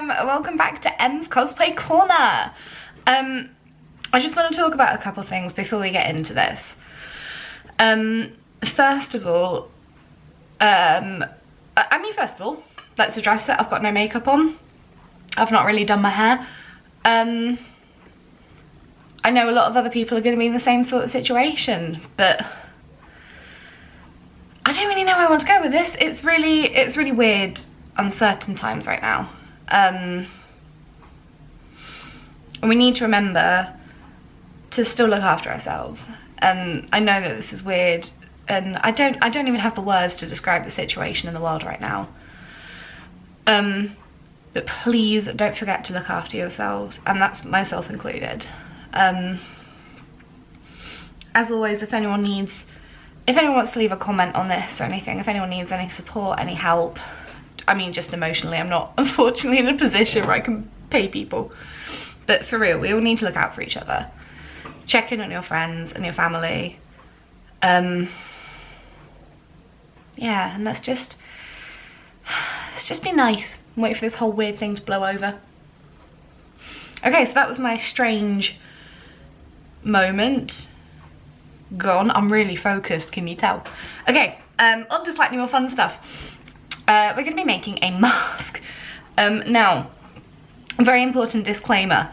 welcome back to Em's Cosplay Corner. I just want to talk about a couple of things before we get into this. First of all, let's address it. I've got no makeup on. I've not really done my hair. I know a lot of other people are going to be in the same sort of situation, but I don't really know where I want to go with this. It's really weird, uncertain times right now. And we need to remember to still look after ourselves. And I know that this is weird, and I don't even have the words to describe the situation in the world right now. But please don't forget to look after yourselves, and that's myself included. As always, if anyone wants to leave a comment on this or anything, if anyone needs any support, any help, I mean just emotionally, I'm not unfortunately in a position where I can pay people. But for real, we all need to look out for each other. Check in on your friends and your family. Yeah, and let's just be nice and wait for this whole weird thing to blow over. Okay, so that was my strange moment. Gone. I'm really focused, can you tell? Okay, on to slightly more fun stuff. We're going to be making a mask. Now, a very important disclaimer.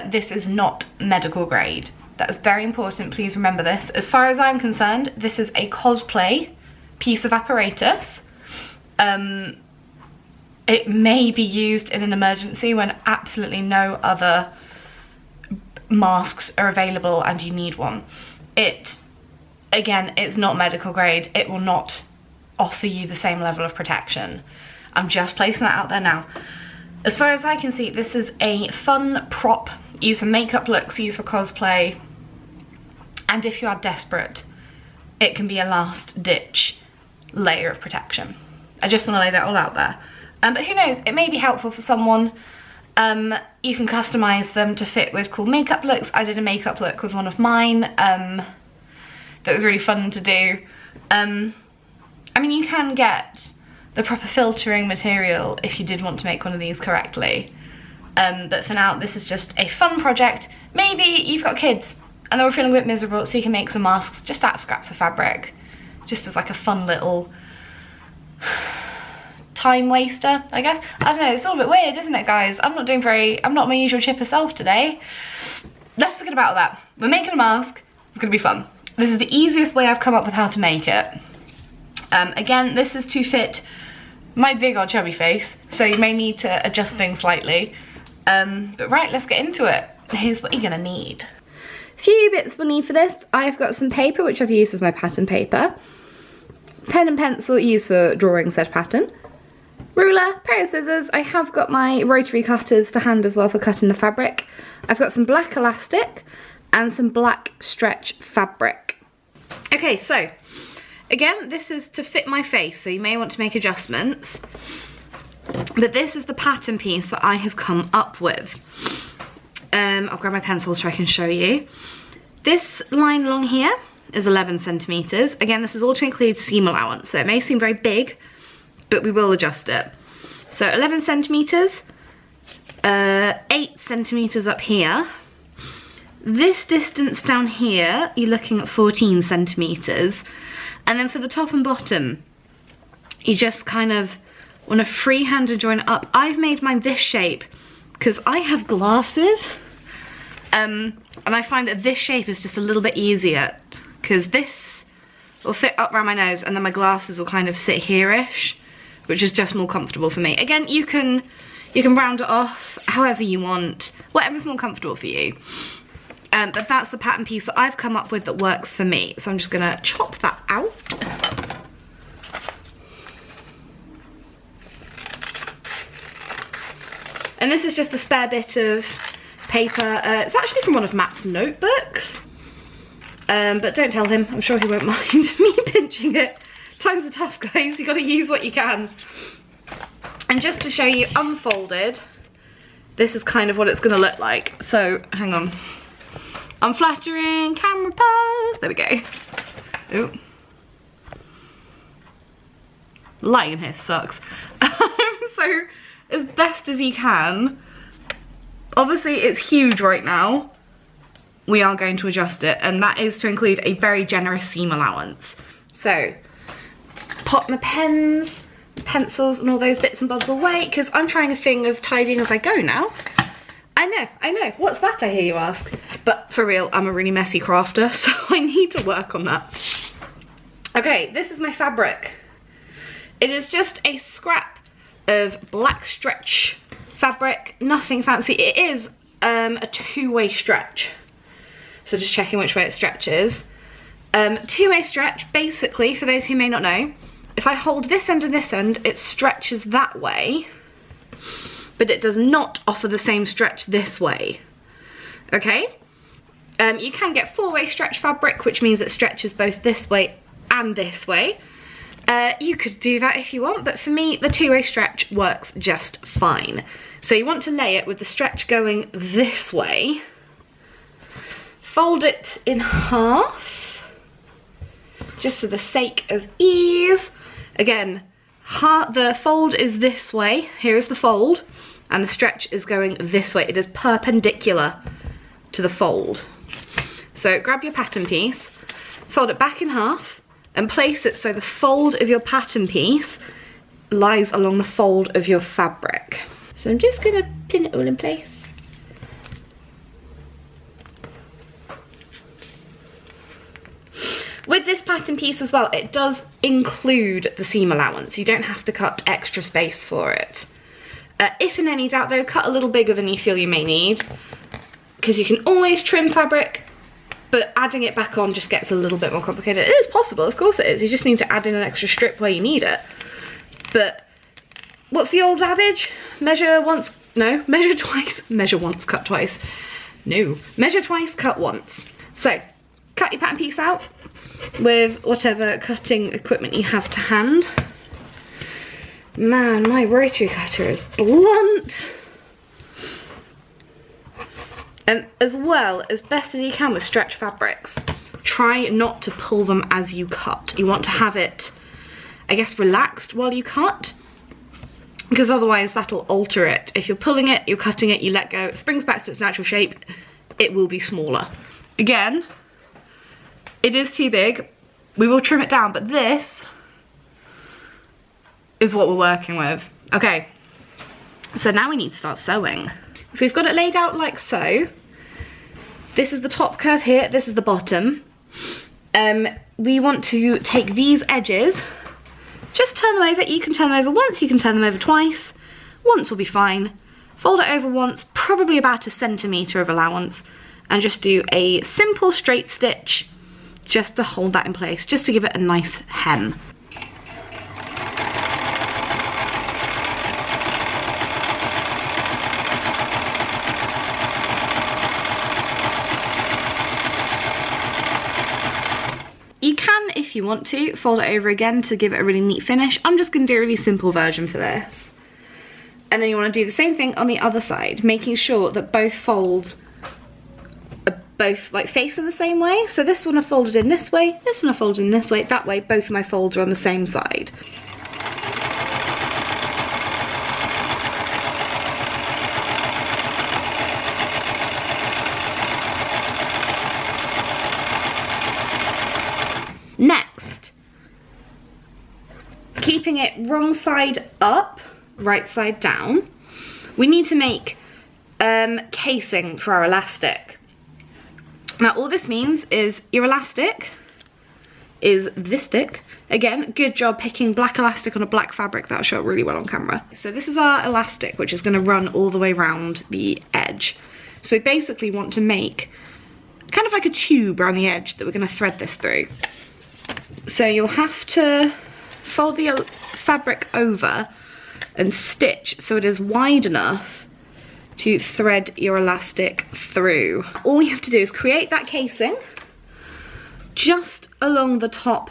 This is not medical grade. That is very important, please remember this. As far as I'm concerned, this is a cosplay piece of apparatus. It may be used in an emergency when absolutely no other masks are available and you need one. Again, it's not medical grade. It will not offer you the same level of protection. I'm just placing that out there now. As far as I can see, this is a fun prop used for makeup looks, used for cosplay, and if you are desperate, it can be a last ditch layer of protection. I just want to lay that all out there. But who knows, it may be helpful for someone. You can customize them to fit with cool makeup looks. I did a makeup look with one of mine that was really fun to do. I mean, you can get the proper filtering material if you did want to make one of these correctly. But for now, this is just a fun project. Maybe you've got kids and they're feeling a bit miserable, so you can make some masks just out of scraps of fabric, just as like a fun little time waster, I guess. I don't know, it's all a bit weird, isn't it, guys? I'm not my usual chipper self today. Let's forget about that. We're making a mask. It's gonna be fun. This is the easiest way I've come up with how to make it. Again, this is to fit my big old chubby face, so you may need to adjust things slightly. But right, let's get into it. Here's what you're gonna need. Few bits we'll need for this. I've got some paper, which I've used as my pattern paper. Pen and pencil used for drawing said pattern. Ruler, pair of scissors. I have got my rotary cutters to hand as well for cutting the fabric. I've got some black elastic and some black stretch fabric. Okay, so again, this is to fit my face, so you may want to make adjustments. But this is the pattern piece that I have come up with. I'll grab my pencil so I can show you. This line along here is 11 centimeters. Again, this is all to include seam allowance, so it may seem very big, but we will adjust it. So 11 centimeters, 8 centimeters up here. This distance down here, you're looking at 14 centimeters. And then for the top and bottom, you just kind of want to freehand and join it up. I've made mine this shape because I have glasses. And I find that this shape is just a little bit easier because this will fit up around my nose and then my glasses will kind of sit here-ish, which is just more comfortable for me. Again, you can round it off however you want, whatever's more comfortable for you. But that's the pattern piece that I've come up with that works for me. So I'm just gonna chop that out. And this is just a spare bit of paper. It's actually from one of Matt's notebooks. But don't tell him, I'm sure he won't mind me pinching it. Times are tough, guys, you gotta use what you can. And just to show you unfolded, this is kind of what it's gonna look like. So, hang on. Unflattering camera pose, there we go. Ooh. Lighting here sucks. So as best as you can. Obviously it's huge right now. We are going to adjust it, and that is to include a very generous seam allowance. So, pop my pens, pencils and all those bits and bobs away, because I'm trying a thing of tidying as I go now. I know, what's that, I hear you ask? But for real, I'm a really messy crafter, so I need to work on that. Okay, this is my fabric. It is just a scrap of black stretch fabric, nothing fancy. It is a two-way stretch. So just checking which way it stretches. Two-way stretch, basically, for those who may not know, if I hold this end and this end, it stretches that way, but it does not offer the same stretch this way, okay? You can get four-way stretch fabric, which means it stretches both this way and this way. You could do that if you want, but for me, the two-way stretch works just fine. So you want to lay it with the stretch going this way, fold it in half, just for the sake of ease. Again, the fold is this way, here is the fold, and the stretch is going this way. It is perpendicular to the fold. So grab your pattern piece, fold it back in half, and place it so the fold of your pattern piece lies along the fold of your fabric. So I'm just gonna pin it all in place. With this pattern piece as well, it does include the seam allowance. You don't have to cut extra space for it. If in any doubt though, cut a little bigger than you feel you may need, because you can always trim fabric, but adding it back on just gets a little bit more complicated. It is possible, of course it is. You just need to add in an extra strip where you need it. But what's the old adage? Measure once, no, measure twice, measure once, cut twice. No, measure twice, cut once. So, cut your pattern piece out with whatever cutting equipment you have to hand. Man, my rotary cutter is blunt. As well, as best as you can with stretch fabrics, try not to pull them as you cut. You want to have it, I guess, relaxed while you cut, because otherwise that'll alter it. If you're pulling it, you're cutting it, you let go, it springs back to its natural shape, it will be smaller. Again, it is too big, we will trim it down, but this is what we're working with. Okay, so now we need to start sewing. If we've got it laid out like so, this is the top curve here, this is the bottom. We want to take these edges, just turn them over. You can turn them over once, you can turn them over twice. Once will be fine. Fold it over once, probably about 1 centimetre of allowance, and just do a simple straight stitch just to hold that in place, just to give it a nice hem. You can, if you want to, fold it over again to give it a really neat finish. I'm just going to do a really simple version for this. And then you want to do the same thing on the other side, making sure that both folds are both like facing the same way. So this one I folded in this way, this one I folded in this way. That way both of my folds are on the same side. Next, keeping it wrong side up, right side down, we need to make casing for our elastic. Now all this means is your elastic is this thick. Again, good job picking black elastic on a black fabric, that'll show up really well on camera. So this is our elastic, which is going to run all the way around the edge. So we basically want to make kind of like a tube around the edge that we're going to thread this through. So you'll have to fold the fabric over and stitch so it is wide enough to thread your elastic through. All we have to do is create that casing just along the top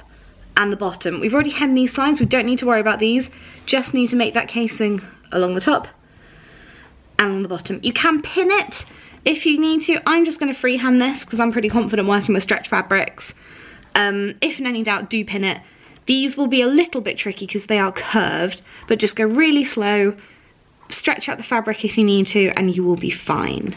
and the bottom. We've already hemmed these sides, we don't need to worry about these, just need to make that casing along the top and along the bottom. You can pin it if you need to. I'm just going to freehand this because I'm pretty confident working with stretch fabrics. If in any doubt, do pin it. These will be a little bit tricky because they are curved, but just go really slow, stretch out the fabric if you need to, and you will be fine.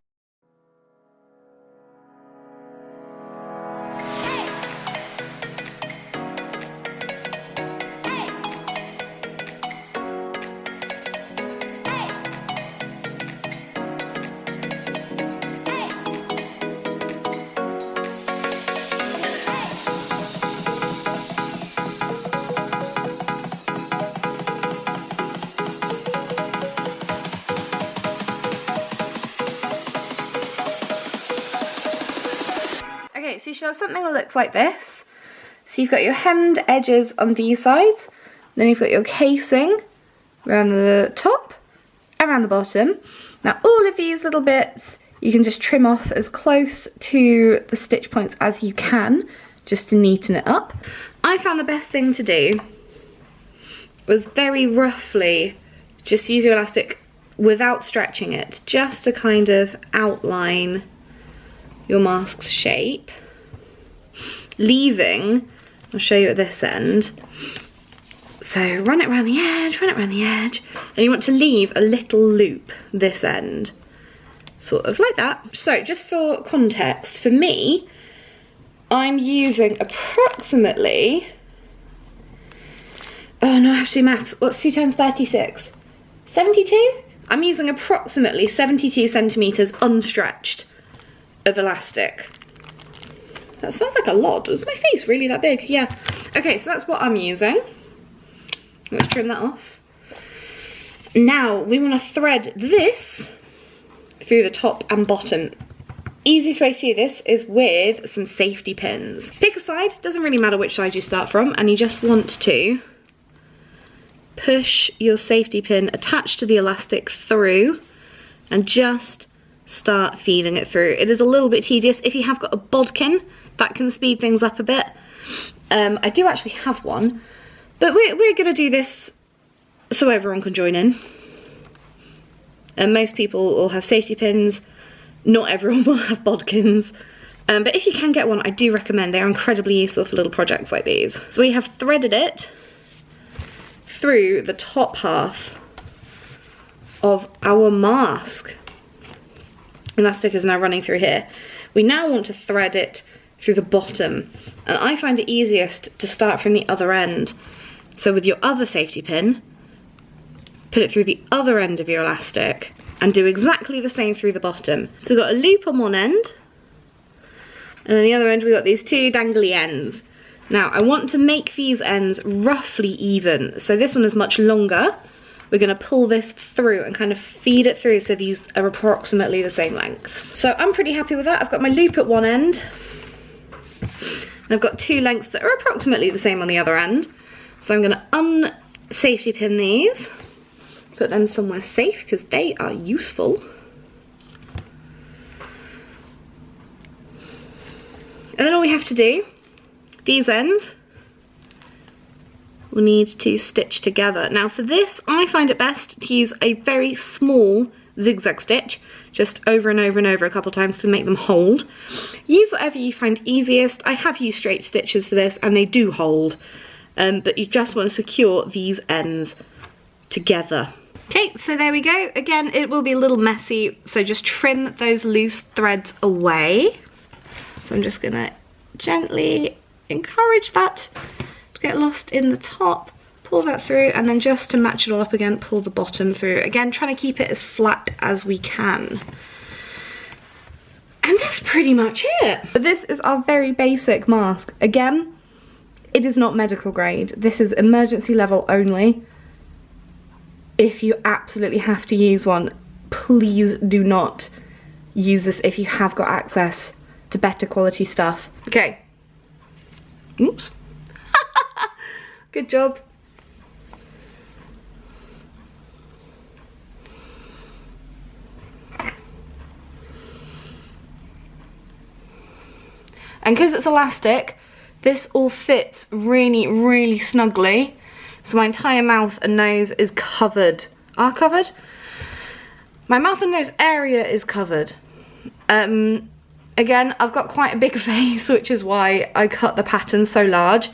Okay, so you should have something that looks like this. So you've got your hemmed edges on these sides, then you've got your casing around the top, around the bottom. Now all of these little bits you can just trim off as close to the stitch points as you can, just to neaten it up. I found the best thing to do was very roughly just use your elastic without stretching it, just to kind of outline your mask's shape, leaving, I'll show you at this end, so run it around the edge, run it around the edge, and you want to leave a little loop this end, sort of like that. So just for context, for me, I'm using approximately, oh no, I have to do maths, what's 2 times 36? 72? I'm using approximately 72 centimetres unstretched of elastic. That sounds like a lot. Is my face really that big? Yeah. Okay, so that's what I'm using. Let's trim that off. Now we want to thread this through the top and bottom. Easiest way to do this is with some safety pins. Pick a side, doesn't really matter which side you start from, and you just want to push your safety pin attached to the elastic through and just start feeding it through. It is a little bit tedious. If you have got a bodkin, that can speed things up a bit. I do actually have one, but we're gonna do this so everyone can join in. And most people will have safety pins. Not everyone will have bodkins. But if you can get one, I do recommend. They are incredibly useful for little projects like these. So we have threaded it through the top half of our mask. Elastic is now running through here. We now want to thread it through the bottom, and I find it easiest to start from the other end. So with your other safety pin, put it through the other end of your elastic and do exactly the same through the bottom. So we've got a loop on one end, and then the other end we've got these two dangly ends. Now I want to make these ends roughly even, so this one is much longer. We're going to pull this through and kind of feed it through so these are approximately the same lengths. So I'm pretty happy with that. I've got my loop at one end, and I've got two lengths that are approximately the same on the other end. So I'm going to un-safety pin these, put them somewhere safe because they are useful. And then all we have to do, these ends, we'll need to stitch together. Now for this, I find it best to use a very small zigzag stitch, just over and over and over a couple times to make them hold. Use whatever you find easiest. I have used straight stitches for this and they do hold, but you just want to secure these ends together. Okay, so there we go. Again, it will be a little messy, so just trim those loose threads away. So I'm just gonna gently encourage that to get lost in the top, pull that through, and then just to match it all up again, pull the bottom through. Again, trying to keep it as flat as we can. And that's pretty much it. But this is our very basic mask. Again, it is not medical grade. This is emergency level only. If you absolutely have to use one, please do not use this if you have got access to better quality stuff. Okay. Oops. Good job. And because it's elastic, this all fits really, really snugly. So my entire mouth and nose is covered. Are covered? My mouth and nose area is covered. Again, I've got quite a big face, which is why I cut the pattern so large.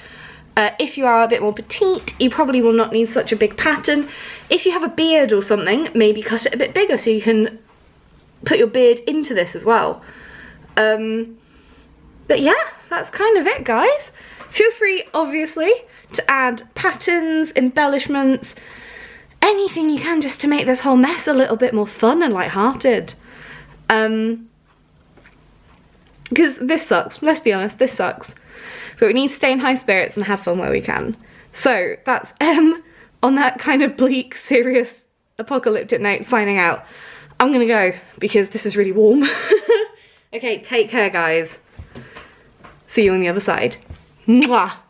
If you are a bit more petite, you probably will not need such a big pattern. If you have a beard or something, maybe cut it a bit bigger so you can put your beard into this as well. But yeah, that's kind of it, guys. Feel free, obviously, to add patterns, embellishments, anything you can just to make this whole mess a little bit more fun and lighthearted. Because this sucks, let's be honest, this sucks. But we need to stay in high spirits and have fun where we can. So that's on that kind of bleak, serious, apocalyptic note, signing out. I'm gonna go because this is really warm. Okay, take care, guys. See you on the other side. Mwah.